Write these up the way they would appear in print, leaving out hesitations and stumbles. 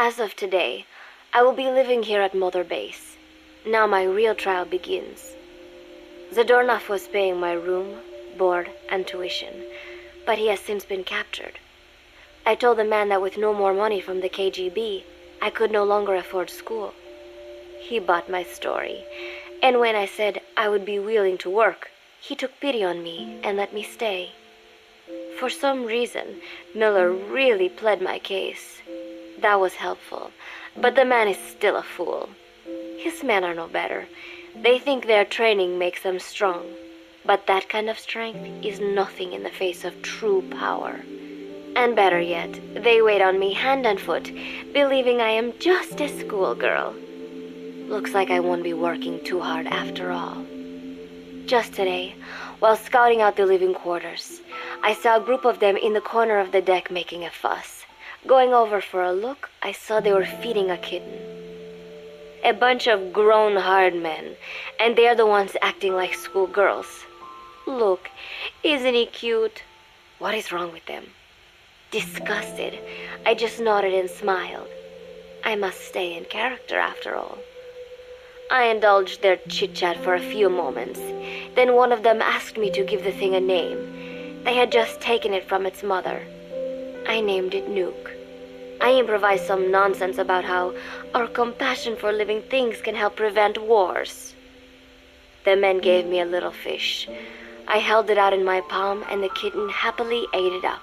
As of today, I will be living here at Mother Base. Now my real trial begins. Zadornov was paying my room, board, and tuition, but he has since been captured. I told the man that with no more money from the KGB, I could no longer afford school. He bought my story, and when I said I would be willing to work, he took pity on me and let me stay. For some reason, Miller really pled my case. That was helpful, but the man is still a fool. His men are no better. They think their training makes them strong, but that kind of strength is nothing in the face of true power. And better yet, they wait on me hand and foot, believing I am just a schoolgirl. Looks like I won't be working too hard after all. Just today, while scouting out the living quarters, I saw a group of them in the corner of the deck making a fuss. Going over for a look, I saw they were feeding a kitten. A bunch of grown hard men, and they're the ones acting like schoolgirls. Look, isn't he cute? What is wrong with them? Disgusted, I just nodded and smiled. I must stay in character after all. I indulged their chit-chat for a few moments. Then one of them asked me to give the thing a name. They had just taken it from its mother. I named it Nuke. I improvised some nonsense about how our compassion for living things can help prevent wars. The men gave me a little fish. I held it out in my palm and the kitten happily ate it up.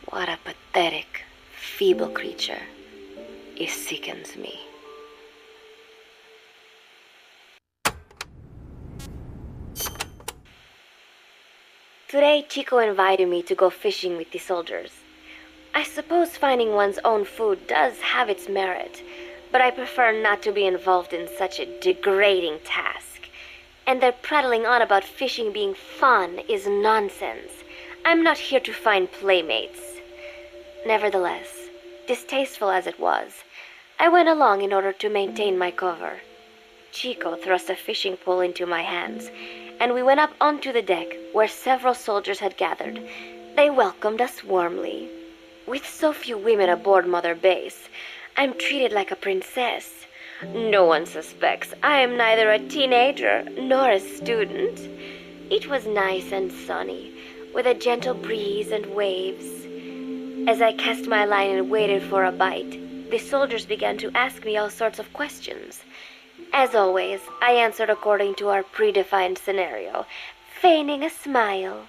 What a pathetic, feeble creature. It sickens me. Today, Chico invited me to go fishing with the soldiers. I suppose finding one's own food does have its merit, but I prefer not to be involved in such a degrading task. And their prattling on about fishing being fun is nonsense. I'm not here to find playmates. Nevertheless, distasteful as it was, I went along in order to maintain my cover. Chico thrust a fishing pole into my hands, and we went up onto the deck where several soldiers had gathered. They welcomed us warmly. With so few women aboard Mother Base, I'm treated like a princess. No one suspects I am neither a teenager nor a student. It was nice and sunny, with a gentle breeze and waves. As I cast my line and waited for a bite, the soldiers began to ask me all sorts of questions. As always, I answered according to our predefined scenario, feigning a smile.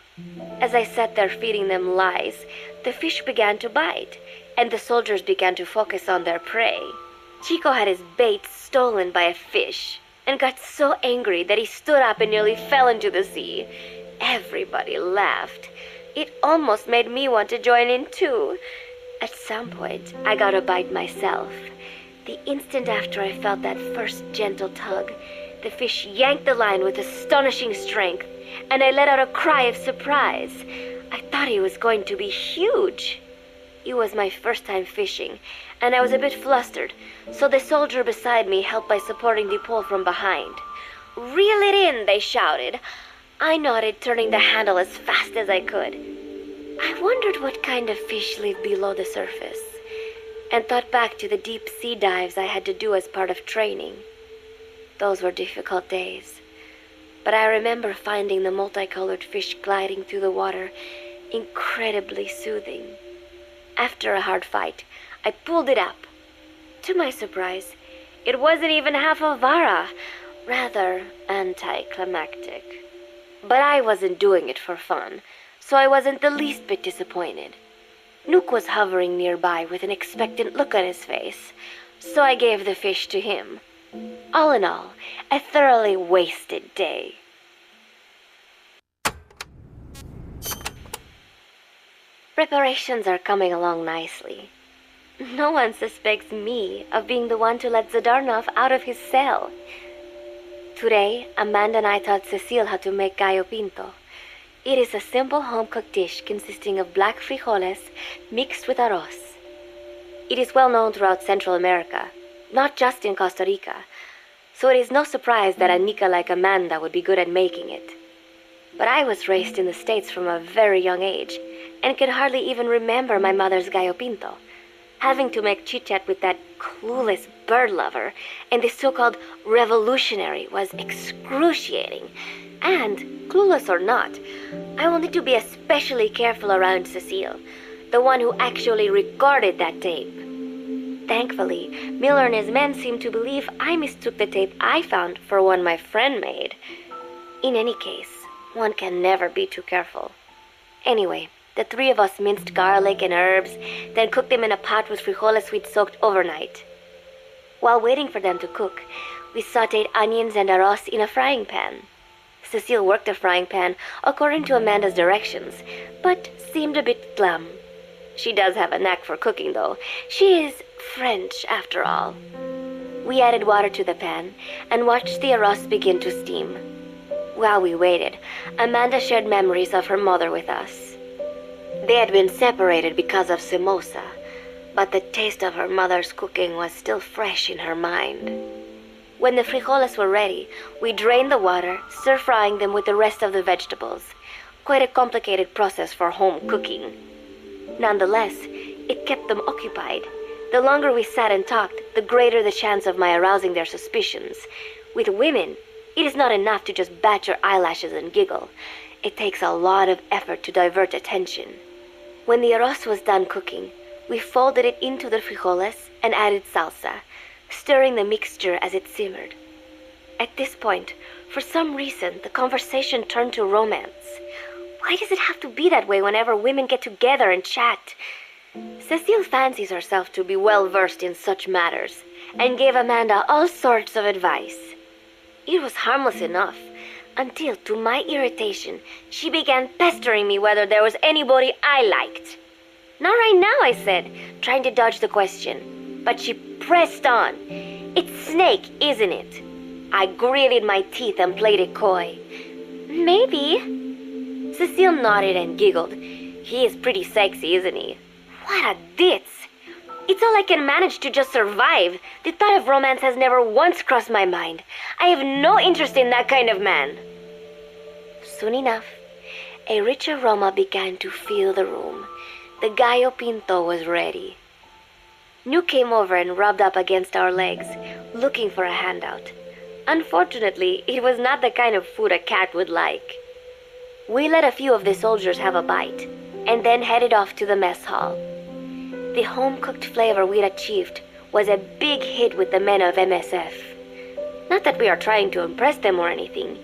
As I sat there feeding them lies, the fish began to bite, and the soldiers began to focus on their prey. Chico had his bait stolen by a fish, and got so angry that he stood up and nearly fell into the sea. Everybody laughed. It almost made me want to join in too. At some point, I got a bite myself. The instant after I felt that first gentle tug, the fish yanked the line with astonishing strength, and I let out a cry of surprise. I thought he was going to be huge. It was my first time fishing, and I was a bit flustered, so the soldier beside me helped by supporting the pole from behind. "Reel it in," they shouted. I nodded, turning the handle as fast as I could. I wondered what kind of fish lived below the surface, and thought back to the deep sea dives I had to do as part of training. Those were difficult days, but I remember finding the multicolored fish gliding through the water incredibly soothing. After a hard fight, I pulled it up. To my surprise, it wasn't even half a vara, rather anticlimactic. But I wasn't doing it for fun, so I wasn't the least bit disappointed. Nook was hovering nearby with an expectant look on his face, so I gave the fish to him. All in all, a thoroughly wasted day. Preparations are coming along nicely. No one suspects me of being the one to let Zadornov out of his cell. Today, Amanda and I taught Cecile how to make gallo pinto. It is a simple home-cooked dish consisting of black frijoles mixed with arroz. It is well known throughout Central America, not just in Costa Rica, so it is no surprise that a Nica like Amanda would be good at making it. But I was raised in the States from a very young age, and can hardly even remember my mother's gallo pinto. Having to make chit-chat with that clueless bird lover and the so-called revolutionary was excruciating. And, clueless or not, I will need to be especially careful around Cecile, the one who actually recorded that tape. Thankfully, Miller and his men seemed to believe I mistook the tape I found for one my friend made. In any case, one can never be too careful. Anyway, the three of us minced garlic and herbs, then cooked them in a pot with frijoles we'd soaked overnight. While waiting for them to cook, we sautéed onions and arroz in a frying pan. Cecile worked the frying pan according to Amanda's directions, but seemed a bit glum. She does have a knack for cooking, though. She is French, after all. We added water to the pan and watched the arroz begin to steam. While we waited, Amanda shared memories of her mother with us. They had been separated because of samosa, but the taste of her mother's cooking was still fresh in her mind. When the frijoles were ready, we drained the water, stir-frying them with the rest of the vegetables. Quite a complicated process for home cooking. Nonetheless, it kept them occupied. The longer we sat and talked, the greater the chance of my arousing their suspicions. With women, it is not enough to just bat your eyelashes and giggle. It takes a lot of effort to divert attention. When the arroz was done cooking, we folded it into the frijoles and added salsa, stirring the mixture as it simmered. At this point, for some reason, the conversation turned to romance. Why does it have to be that way whenever women get together and chat? Cecile fancies herself to be well-versed in such matters, and gave Amanda all sorts of advice. It was harmless enough, until, to my irritation, she began pestering me whether there was anybody I liked. Not right now, I said, trying to dodge the question. But she pressed on. It's Snake, isn't it? I gritted my teeth and played it coy. Maybe. Cecile nodded and giggled. He is pretty sexy, isn't he? What a ditz. It's all I can manage to just survive. The thought of romance has never once crossed my mind. I have no interest in that kind of man. Soon enough, a rich aroma began to fill the room. The gallo pinto was ready. New came over and rubbed up against our legs, looking for a handout. Unfortunately, it was not the kind of food a cat would like. We let a few of the soldiers have a bite, and then headed off to the mess hall. The home-cooked flavor we'd achieved was a big hit with the men of MSF. Not that we are trying to impress them or anything.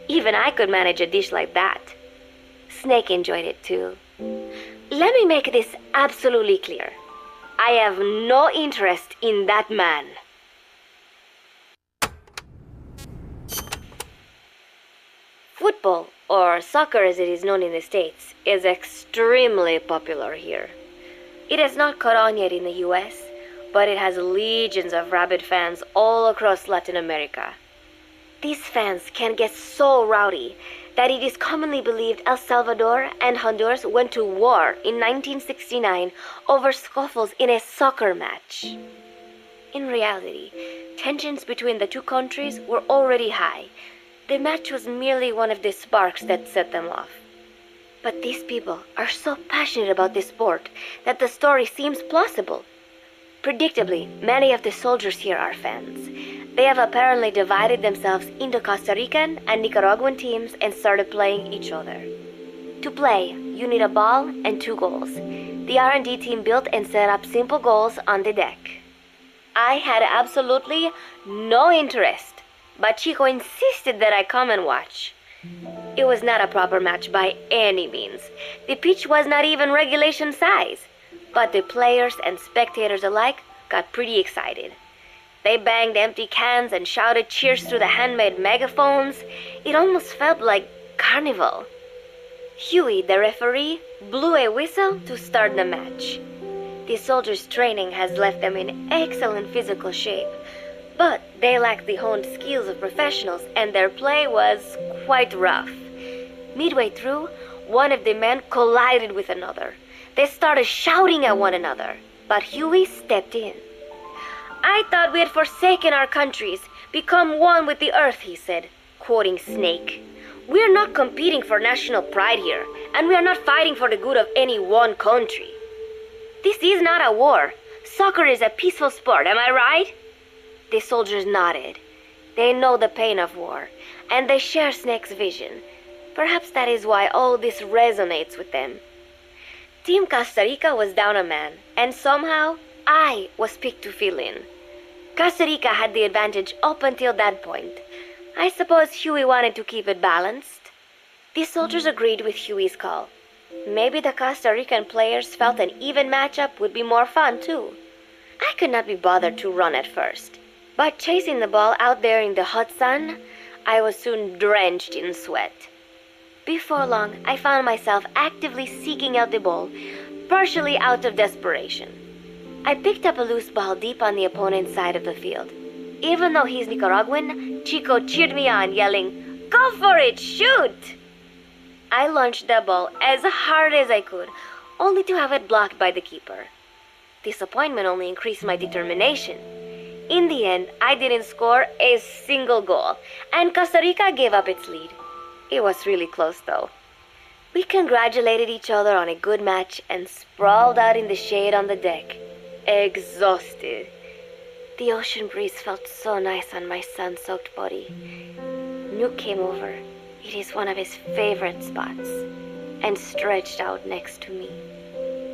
Even I could manage a dish like that. Snake enjoyed it too. Let me make this absolutely clear. I have no interest in that man. Football, or soccer as it is known in the States, is extremely popular here. It has not caught on yet in the US, but it has legions of rabid fans all across Latin America. These fans can get so rowdy that it is commonly believed El Salvador and Honduras went to war in 1969 over scuffles in a soccer match. In reality, tensions between the two countries were already high. The match was merely one of the sparks that set them off. But these people are so passionate about this sport that the story seems plausible. Predictably, many of the soldiers here are fans. They have apparently divided themselves into Costa Rican and Nicaraguan teams and started playing each other. To play, you need a ball and 2 goals. The R&D team built and set up simple goals on the deck. I had absolutely no interest, but Chico insisted that I come and watch. It was not a proper match by any means. The pitch was not even regulation size. But the players and spectators alike got pretty excited. They banged empty cans and shouted cheers through the handmade megaphones. It almost felt like carnival. Huey, the referee, blew a whistle to start the match. The soldiers' training has left them in excellent physical shape, but they lacked the honed skills of professionals and their play was quite rough. Midway through, one of the men collided with another. They started shouting at one another, but Huey stepped in. I thought we had forsaken our countries, become one with the earth, he said, quoting Snake. We are not competing for national pride here, and we are not fighting for the good of any one country. This is not a war. Soccer is a peaceful sport, am I right? The soldiers nodded. They know the pain of war, and they share Snake's vision. Perhaps that is why all this resonates with them. Team Costa Rica was down a man, and somehow I was picked to fill in. Costa Rica had the advantage up until that point. I suppose Huey wanted to keep it balanced. The soldiers agreed with Huey's call. Maybe the Costa Rican players felt an even matchup would be more fun too. I could not be bothered to run at first, but chasing the ball out there in the hot sun, I was soon drenched in sweat. Before long, I found myself actively seeking out the ball, partially out of desperation. I picked up a loose ball deep on the opponent's side of the field. Even though he's Nicaraguan, Chico cheered me on, yelling, "Go for it, shoot!" I launched the ball as hard as I could, only to have it blocked by the keeper. Disappointment only increased my determination. In the end, I didn't score a single goal, and Costa Rica gave up its lead. It was really close, though. We congratulated each other on a good match and sprawled out in the shade on the deck, exhausted. The ocean breeze felt so nice on my sun-soaked body. Nuke came over. It is one of his favorite spots, and stretched out next to me.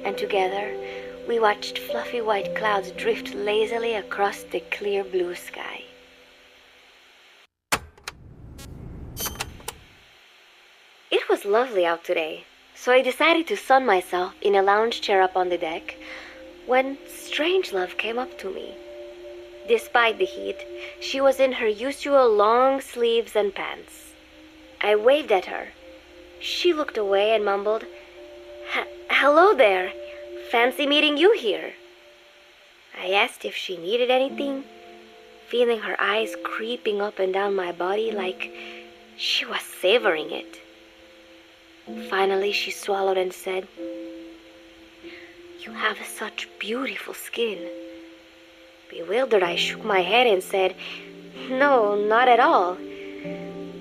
And together, we watched fluffy white clouds drift lazily across the clear blue sky. It was lovely out today, so I decided to sun myself in a lounge chair up on the deck when Strangelove came up to me. Despite the heat, she was in her usual long sleeves and pants. I waved at her. She looked away and mumbled, "Hello there. Fancy meeting you here." I asked if she needed anything, feeling her eyes creeping up and down my body like she was savoring it. Finally, she swallowed and said, "You have such beautiful skin." Bewildered, I shook my head and said, "No, not at all.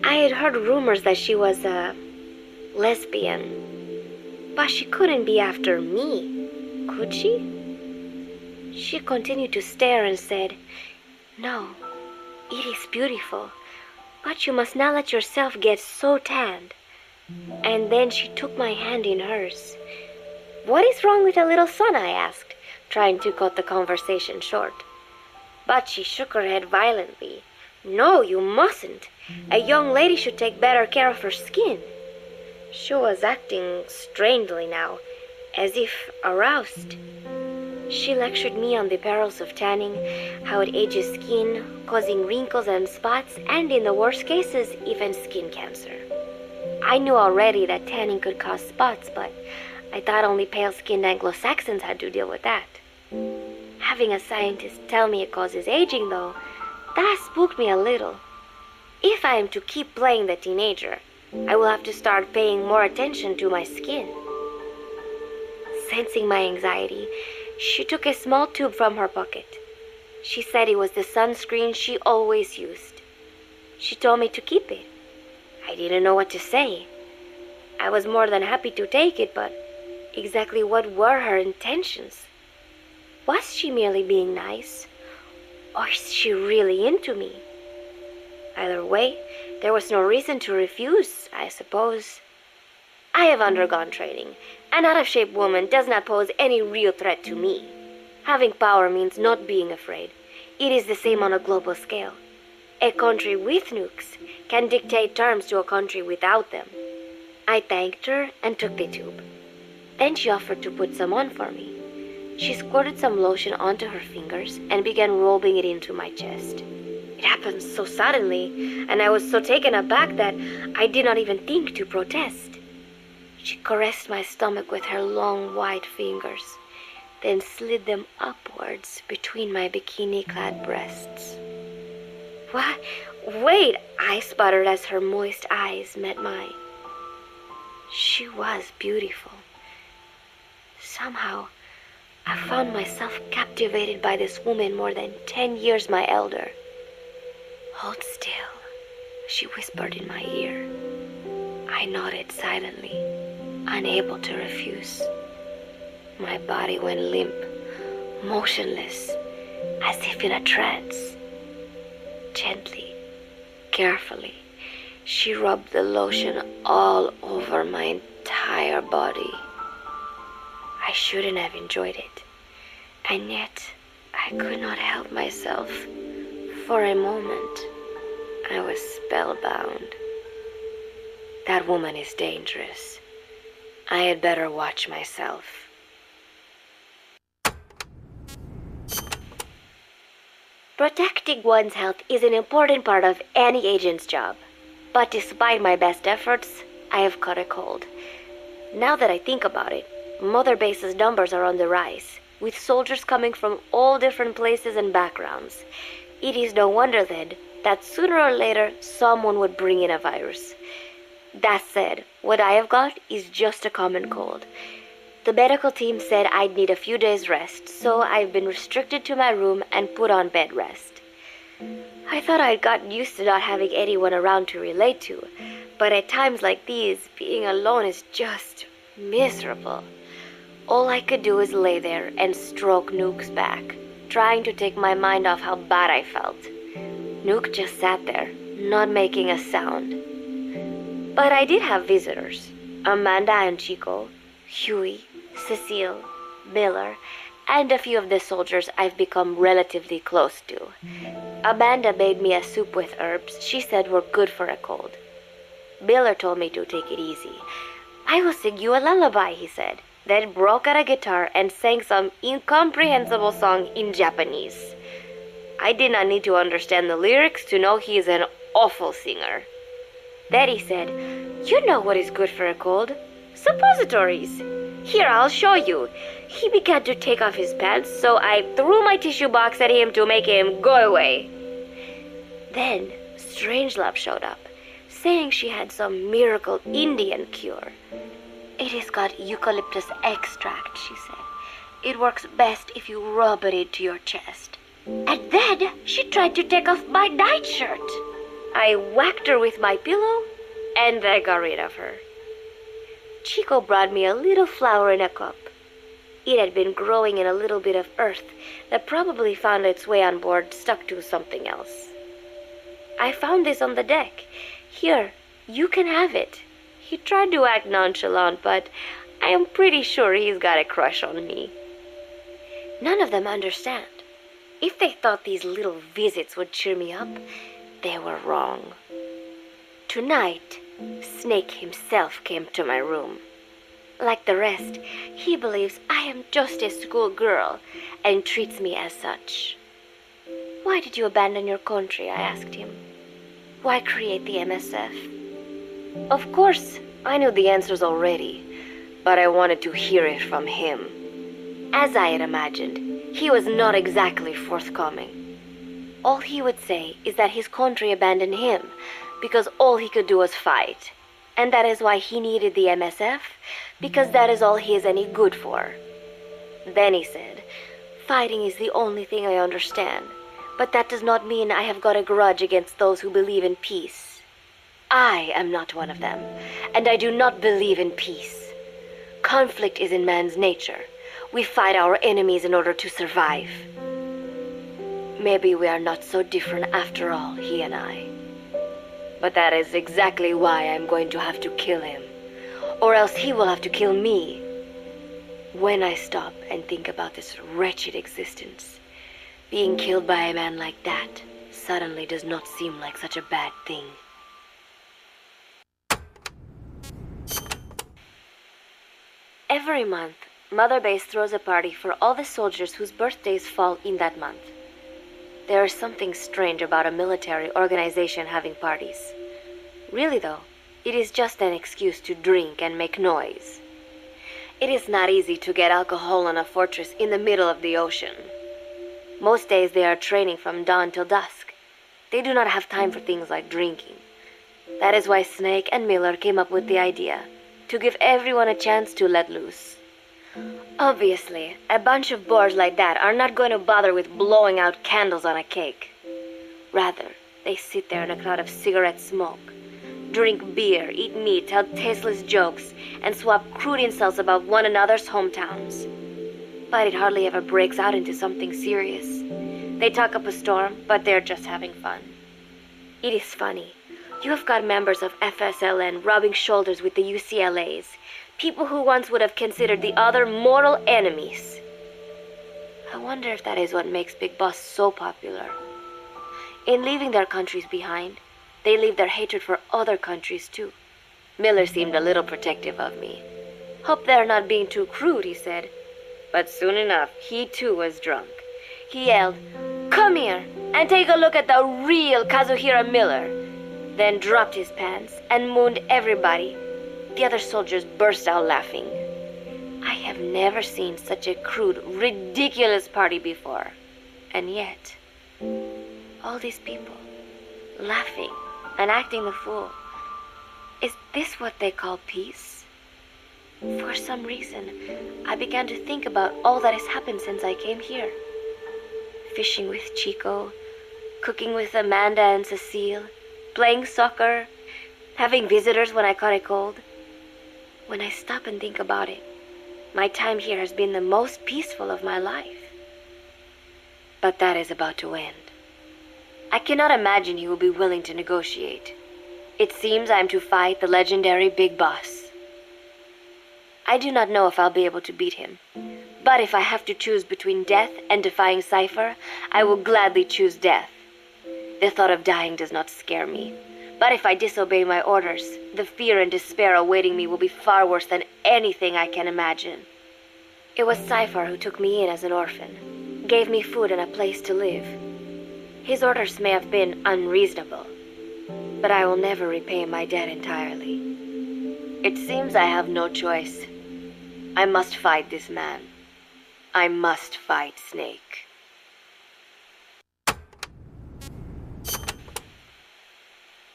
I had heard rumors that she was a lesbian, but she couldn't be after me, could she?" She continued to stare and said, "No, it is beautiful, but you must not let yourself get so tanned." And then she took my hand in hers. "What is wrong with a little sun?" I asked, trying to cut the conversation short. But she shook her head violently. "No, you mustn't. A young lady should take better care of her skin." She was acting strangely now, as if aroused. She lectured me on the perils of tanning, how it ages skin, causing wrinkles and spots, and in the worst cases, even skin cancer. I knew already that tanning could cause spots, but I thought only pale-skinned Anglo-Saxons had to deal with that. Having a scientist tell me it causes aging, though, that spooked me a little. If I am to keep playing the teenager, I will have to start paying more attention to my skin. Sensing my anxiety, she took a small tube from her pocket. She said it was the sunscreen she always used. She told me to keep it. I didn't know what to say. I was more than happy to take it, but exactly what were her intentions? Was she merely being nice? Or is she really into me? Either way, there was no reason to refuse, I suppose. I have undergone training. An out-of-shape woman does not pose any real threat to me. Having power means not being afraid. It is the same on a global scale. A country with nukes can dictate terms to a country without them. I thanked her and took the tube. Then she offered to put some on for me. She squirted some lotion onto her fingers and began rolling it into my chest. It happened so suddenly, and I was so taken aback that I did not even think to protest. She caressed my stomach with her long white fingers, then slid them upwards between my bikini-clad breasts. "What? Wait," I sputtered as her moist eyes met mine. She was beautiful. Somehow, I found myself captivated by this woman more than 10 years my elder. "Hold still," she whispered in my ear. I nodded silently, unable to refuse. My body went limp. motionless, as if in a trance. Gently, carefully, she rubbed the lotion all over my entire body. I shouldn't have enjoyed it, and yet I could not help myself. For a moment, I was spellbound. That woman is dangerous. I had better watch myself. Protecting one's health is an important part of any agent's job. But despite my best efforts, I have caught a cold. Now that I think about it, Mother Base's numbers are on the rise, with soldiers coming from all different places and backgrounds. It is no wonder then that sooner or later someone would bring in a virus. That said, what I have got is just a common cold. The medical team said I'd need a few days rest, so I've been restricted to my room and put on bed rest. I thought I'd gotten used to not having anyone around to relate to, but at times like these, being alone is just miserable. All I could do is lay there and stroke Nook's back, trying to take my mind off how bad I felt. Nook just sat there, not making a sound. But I did have visitors. Amanda and Chico, Huey, Cecile, Miller, and a few of the soldiers I've become relatively close to. Amanda made me a soup with herbs she said were good for a cold. Miller told me to take it easy. I will sing you a lullaby, he said, then broke out a guitar and sang some incomprehensible song in Japanese. I did not need to understand the lyrics to know he is an awful singer. Then he said, "You know what is good for a cold? Suppositories. Here, I'll show you." He began to take off his pants, so I threw my tissue box at him to make him go away. Then Strangelove showed up, saying she had some miracle Indian cure. "It has got eucalyptus extract," she said. "It works best if you rub it into your chest." And then she tried to take off my nightshirt. I whacked her with my pillow, and I got rid of her. Chico brought me a little flower in a cup. It had been growing in a little bit of earth that probably found its way on board stuck to something else. "I found this on the deck. Here, you can have it." He tried to act nonchalant, but I am pretty sure he's got a crush on me. None of them understand. If they thought these little visits would cheer me up, they were wrong. Tonight, Snake himself came to my room. Like the rest, he believes I am just a schoolgirl and treats me as such. "Why did you abandon your country?" I asked him. "Why create the MSF?" Of course, I knew the answers already, but I wanted to hear it from him. As I had imagined, he was not exactly forthcoming. All he would say is that his country abandoned him because all he could do was fight, and that is why he needed the MSF, because that is all he is any good for. Then he said, "Fighting is the only thing I understand, but that does not mean I have got a grudge against those who believe in peace. I am not one of them, and I do not believe in peace. Conflict is in man's nature. We fight our enemies in order to survive." Maybe we are not so different after all, he and I. But that is exactly why I'm going to have to kill him, or else he will have to kill me. When I stop and think about this wretched existence, being killed by a man like that suddenly does not seem like such a bad thing. Every month, Mother Base throws a party for all the soldiers whose birthdays fall in that month. There is something strange about a military organization having parties. Really though, it is just an excuse to drink and make noise. It is not easy to get alcohol in a fortress in the middle of the ocean. Most days they are training from dawn till dusk. They do not have time for things like drinking. That is why Snake and Miller came up with the idea, to give everyone a chance to let loose. Obviously, a bunch of boors like that are not going to bother with blowing out candles on a cake. Rather, they sit there in a cloud of cigarette smoke, drink beer, eat meat, tell tasteless jokes, and swap crude insults about one another's hometowns. but it hardly ever breaks out into something serious. They talk up a storm, but they're just having fun. It is funny. You have got members of FSLN rubbing shoulders with the UCLAs, people who once would have considered the other mortal enemies. I wonder if that is what makes Big Boss so popular. In leaving their countries behind, they leave their hatred for other countries too. Miller seemed a little protective of me. Hope they're not being too crude, he said. But soon enough, he too was drunk. He yelled, "Come here and take a look at the real Kazuhira Miller," then dropped his pants and mooned everybody. The other soldiers burst out laughing. I have never seen such a crude, ridiculous party before. And yet, all these people, laughing and acting the fool. Is this what they call peace? For some reason, I began to think about all that has happened since I came here. Fishing with Chico, cooking with Amanda and Cecile, playing soccer, having visitors when I caught a cold. When I stop and think about it, my time here has been the most peaceful of my life. But that is about to end. I cannot imagine he will be willing to negotiate. It seems I am to fight the legendary Big Boss. I do not know if I'll be able to beat him, but if I have to choose between death and defying Cypher, I will gladly choose death. The thought of dying does not scare me, but if I disobey my orders, the fear and despair awaiting me will be far worse than anything I can imagine. It was Cypher who took me in as an orphan, gave me food and a place to live. His orders may have been unreasonable, but I will never repay my debt entirely. It seems I have no choice. I must fight this man. I must fight Snake.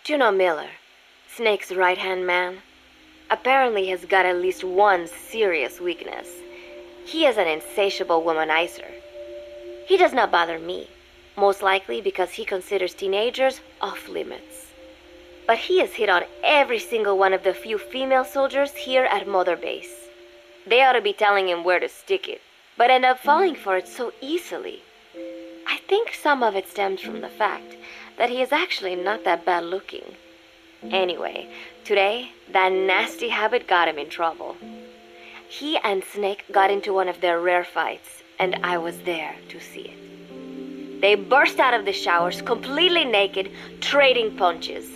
Do you know Miller, Snake's right-hand man? Apparently has got at least one serious weakness. He is an insatiable womanizer. He does not bother me, most likely because he considers teenagers off-limits. But he has hit on every single one of the few female soldiers here at Mother Base. They ought to be telling him where to stick it, but end up falling for it so easily. I think some of it stems from the fact that he is actually not that bad looking. Anyway, today, that nasty habit got him in trouble. He and Snake got into one of their rare fights, and I was there to see it. They burst out of the showers, completely naked, trading punches.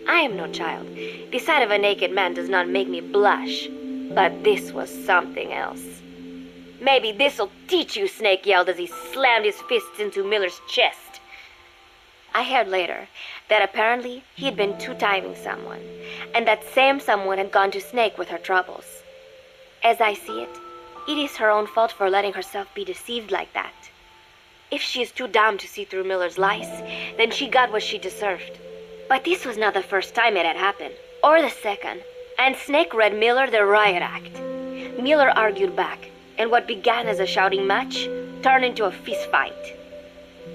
I am no child. The sight of a naked man does not make me blush, but this was something else. "Maybe this'll teach you," Snake yelled as he slammed his fists into Miller's chest. I heard later that apparently he had been two-timing someone, and that same someone had gone to Snake with her troubles. As I see it, it is her own fault for letting herself be deceived like that. If she is too dumb to see through Miller's lies, then she got what she deserved. But this was not the first time it had happened, or the second, and Snake read Miller the riot act. Miller argued back, and what began as a shouting match turned into a fist fight.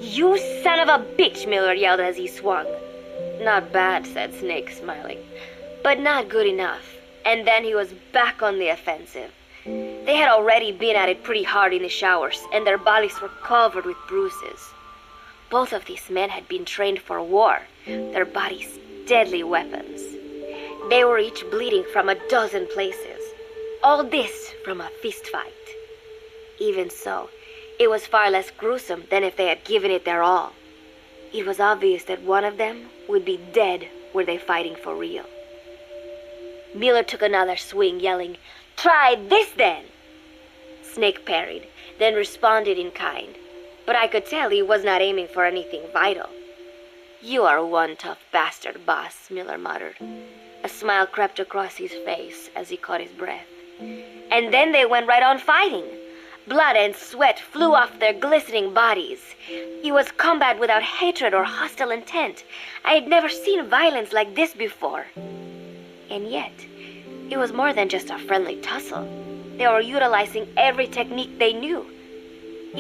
"You son of a bitch," Miller yelled as he swung. "Not bad," said Snake, smiling, "but not good enough." And then he was back on the offensive. They had already been at it pretty hard in the showers, and their bodies were covered with bruises. Both of these men had been trained for war, their bodies deadly weapons. They were each bleeding from a dozen places. All this from a fist fight. Even so, it was far less gruesome than if they had given it their all. It was obvious that one of them would be dead were they fighting for real. Miller took another swing, yelling, "Try this then!" Snake parried, then responded in kind, but I could tell he was not aiming for anything vital. "You are one tough bastard, boss," Miller muttered. A smile crept across his face as he caught his breath. And then they went right on fighting. Blood and sweat flew off their glistening bodies. It was combat without hatred or hostile intent. I had never seen violence like this before. And yet, it was more than just a friendly tussle. They were utilizing every technique they knew.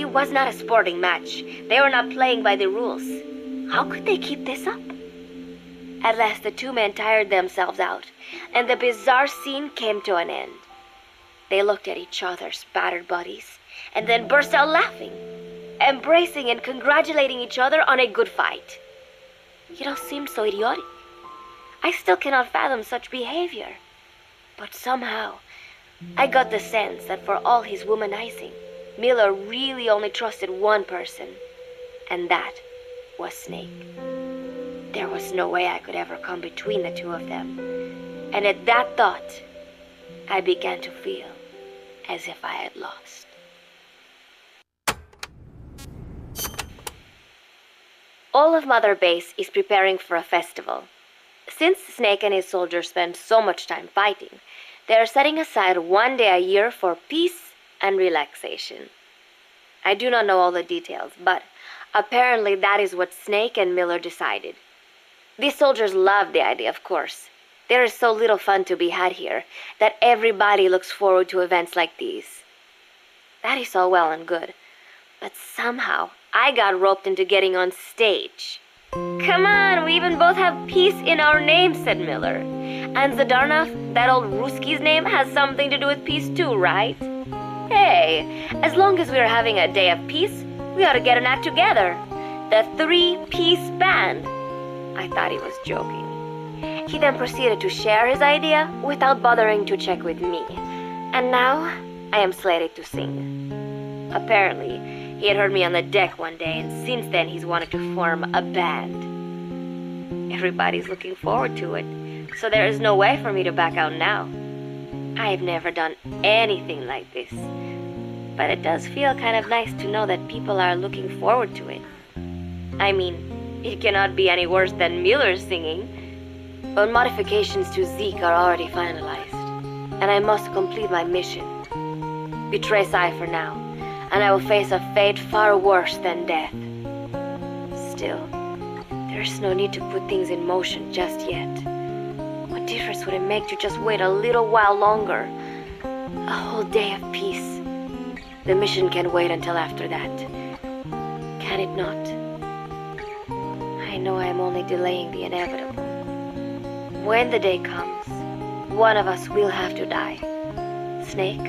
It was not a sporting match. They were not playing by the rules. How could they keep this up? At last the two men tired themselves out, and the bizarre scene came to an end. They looked at each other's battered bodies, and then burst out laughing, embracing and congratulating each other on a good fight. It all seemed so idiotic. I still cannot fathom such behavior. But somehow, I got the sense that for all his womanizing, Miller really only trusted one person, and that was Snake. There was no way I could ever come between the two of them, and at that thought, I began to feel as if I had lost. All of Mother Base is preparing for a festival. Since Snake and his soldiers spend so much time fighting, they are setting aside one day a year for peace and relaxation. I do not know all the details, but apparently that is what Snake and Miller decided. These soldiers love the idea, of course. There is so little fun to be had here that everybody looks forward to events like these. That is all well and good, but somehow I got roped into getting on stage. Come on, we even both have peace in our names, said Miller. And Zadarnov, that old Ruski's name, has something to do with peace too, right? Hey, as long as we're having a day of peace, we ought to get an act together. The 3-piece band. I thought he was joking. He then proceeded to share his idea without bothering to check with me. And now, I am slated to sing. Apparently, he had heard me on the deck one day, and since then he's wanted to form a band. Everybody's looking forward to it, so there is no way for me to back out now. I've never done anything like this, but it does feel kind of nice to know that people are looking forward to it. I mean, it cannot be any worse than Miller's singing, but modifications to Zeke are already finalized, and I must complete my mission. Betray Cypher now, and I will face a fate far worse than death. Still, there's no need to put things in motion just yet. What difference would it make to just wait a little while longer? A whole day of peace. The mission can wait until after that. Can it not? I know I am only delaying the inevitable. When the day comes, one of us will have to die. Snake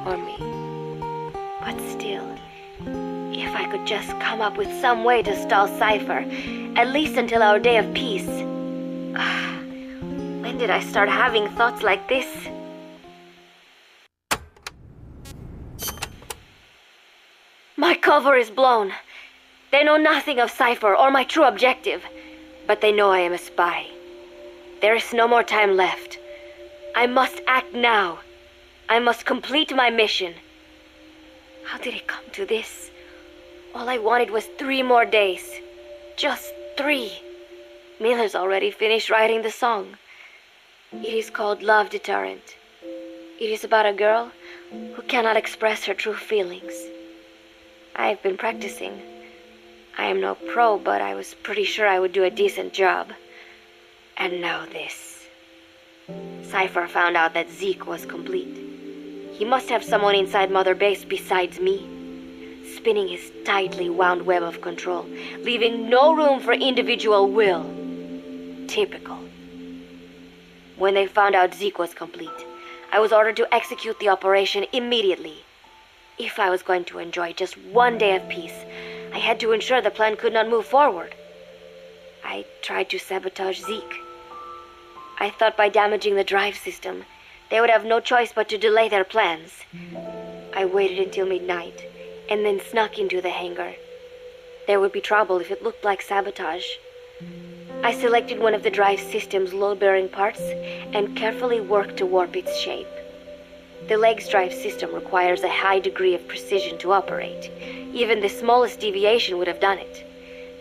or me. But still, if I could just come up with some way to stall Cypher, at least until our day of peace. When did I start having thoughts like this? My cover is blown. They know nothing of Cypher or my true objective, but they know I am a spy. There is no more time left. I must act now. I must complete my mission. How did it come to this? All I wanted was 3 more days. Just 3. Miller's already finished writing the song. It is called Love Deterrent. It is about a girl who cannot express her true feelings. I have been practicing. I am no pro, but I was pretty sure I would do a decent job. And now this. Cypher found out that Zeke was complete. He must have someone inside Mother Base besides me, spinning his tightly wound web of control, leaving no room for individual will. Typical. When they found out Zeke was complete, I was ordered to execute the operation immediately. If I was going to enjoy just one day of peace, I had to ensure the plan could not move forward. I tried to sabotage Zeke. I thought by damaging the drive system, they would have no choice but to delay their plans. I waited until midnight, and then snuck into the hangar. There would be trouble if it looked like sabotage. I selected one of the drive system's load-bearing parts and carefully worked to warp its shape. The leg's drive system requires a high degree of precision to operate. Even the smallest deviation would have done it.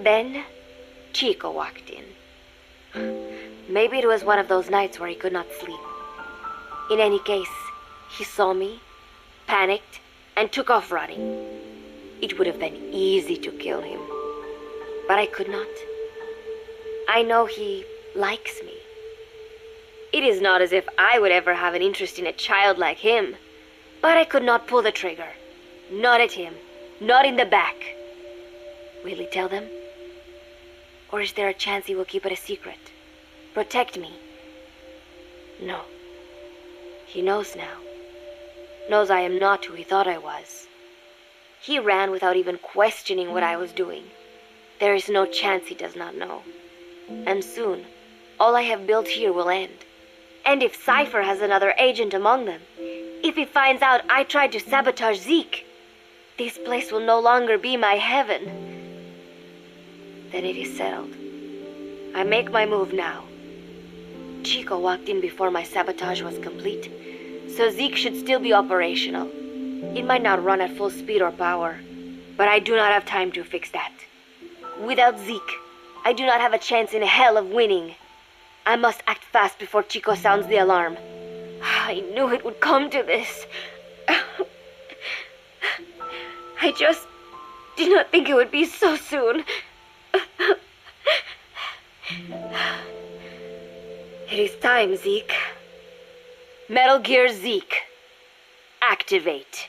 Then, Chico walked in. Maybe it was one of those nights where he could not sleep. In any case, he saw me, panicked, and took off running. It would have been easy to kill him, but I could not. I know he likes me. It is not as if I would ever have an interest in a child like him, but I could not pull the trigger. Not at him, not in the back. Will he tell them? Or is there a chance he will keep it a secret? Protect me? No. He knows now. knows I am not who he thought I was. He ran without even questioning what I was doing. There is no chance he does not know. And soon, all I have built here will end. And if Cypher has another agent among them, if he finds out I tried to sabotage Zeke, this place will no longer be my heaven. Then it is settled. I make my move now. Chico walked in before my sabotage was complete, so Zeke should still be operational. It might not run at full speed or power, but I do not have time to fix that. Without Zeke, I do not have a chance in hell of winning. I must act fast before Chico sounds the alarm. I knew it would come to this. I just did not think it would be so soon. It is time, Zeke. Metal Gear Zeke. Activate.